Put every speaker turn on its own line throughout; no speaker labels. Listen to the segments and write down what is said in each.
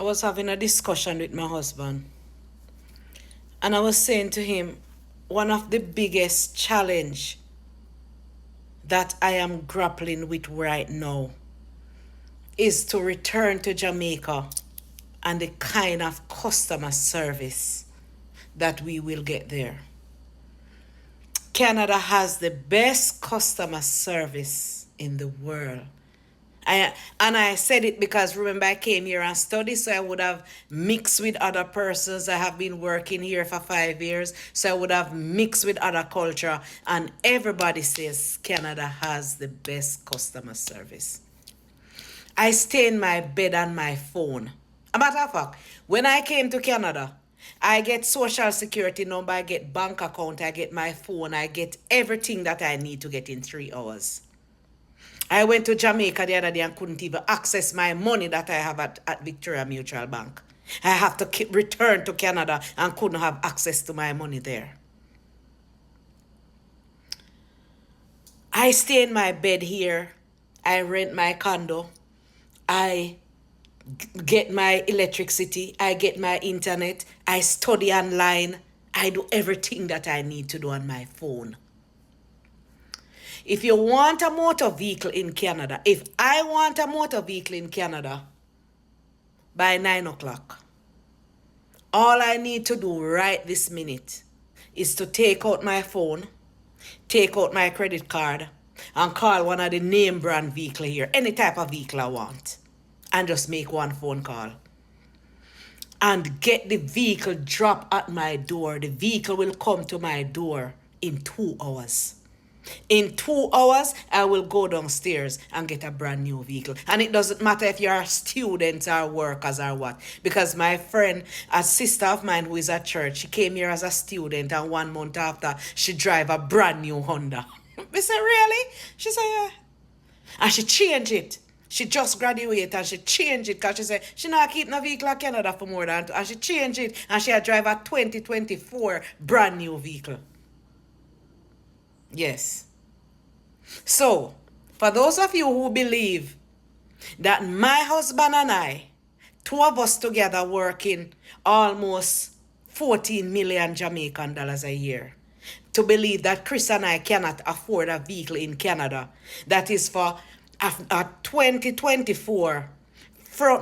I was having a discussion with my husband, and I was saying to him, one of the biggest challenge that I am grappling with right now is to return to Jamaica and the kind of customer service that we will get there. Canada has the best customer service in the world. And I said it because remember I came here and studied, so I would have mixed with other persons. I have been working here for 5 years, so I would have mixed with other culture. And everybody says Canada has the best customer service. I stay in my bed and my phone. A matter of fact, when I came to Canada, I get social security number, I get bank account, I get my phone, I get everything that I need to get in 3 hours. I went to Jamaica the other day and couldn't even access my money that I have at Victoria Mutual Bank. I have to return to Canada and couldn't have access to my money there. I stay in my bed here. I rent my condo. I get my electricity. I get my internet. I study online. I do everything that I need to do on my phone. If you want a motor vehicle in Canada, if I want a motor vehicle in Canada by 9 o'clock, all I need to do right this minute is to take out my phone, take out my credit card, and call one of the name brand vehicle here, any type of vehicle I want, and just make one phone call. And get the vehicle dropped at my door. The vehicle will come to my door in 2 hours. In 2 hours, I will go downstairs and get a brand new vehicle. And it doesn't matter if you're a student or workers or what. Because my friend, a sister of mine who is at church, she came here as a student, and 1 month after, she drive a brand new Honda. I said, really? She said, yeah. And she changed it. She just graduated and she changed it because she said she not keep no vehicle in Canada for more than 2. And she changed it and she had drive a 2024 brand new vehicle. Yes. So, for those of you who believe that my husband and I, 2 of us together working almost 14 million Jamaican dollars a year, to believe that Chris and I cannot afford a vehicle in Canada that is for a 2024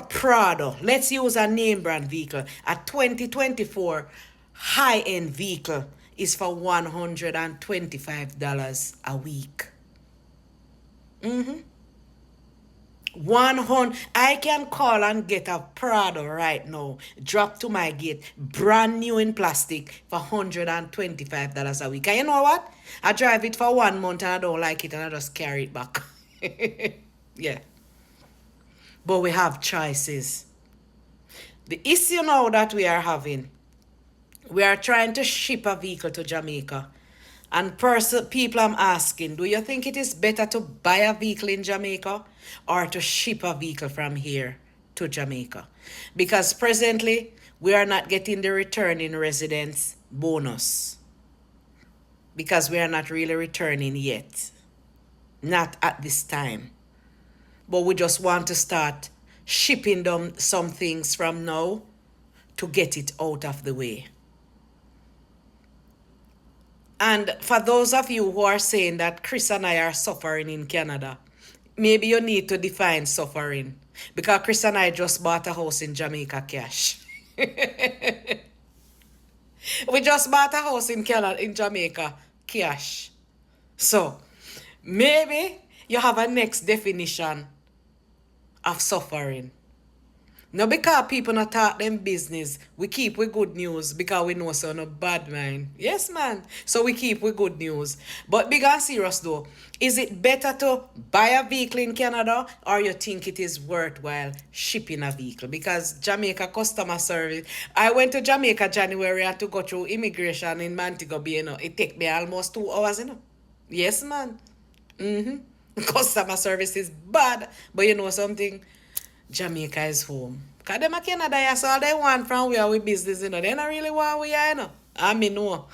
Prado. Let's use a name brand vehicle. A 2024 high-end vehicle is for $125 a week. 100. I can call and get a Prado right now, drop to my gate, brand new in plastic for $125 a week. And you know what? I drive it for 1 month and I don't like it and I just carry it back. Yeah. But we have choices. The issue now that we are having, we are trying to ship a vehicle to Jamaica. And people I'm asking, do you think it is better to buy a vehicle in Jamaica or to ship a vehicle from here to Jamaica? Because presently, we are not getting the returning residence bonus. Because we are not really returning yet. Not at this time. But we just want to start shipping them some things from now to get it out of the way. And for those of you who are saying that Chris and I are suffering in Canada, maybe you need to define suffering. Because Chris and I just bought a house in Jamaica cash. We just bought a house in Canada, in Jamaica cash. So, maybe you have a next definition of suffering. Not because people not talk them business. We keep with good news because we know so no bad mind. Yes, man. So we keep with good news. But big and serious though, is it better to buy a vehicle in Canada or you think it is worthwhile shipping a vehicle? Because Jamaica customer service. I went to Jamaica January and to go through immigration in Montego Bay, It take me almost 2 hours, Yes, man. Customer service is bad. But you know something? Jamaica is home. Because them a Canada, that's all they want from where we business, They don't really want we are, I mean, no.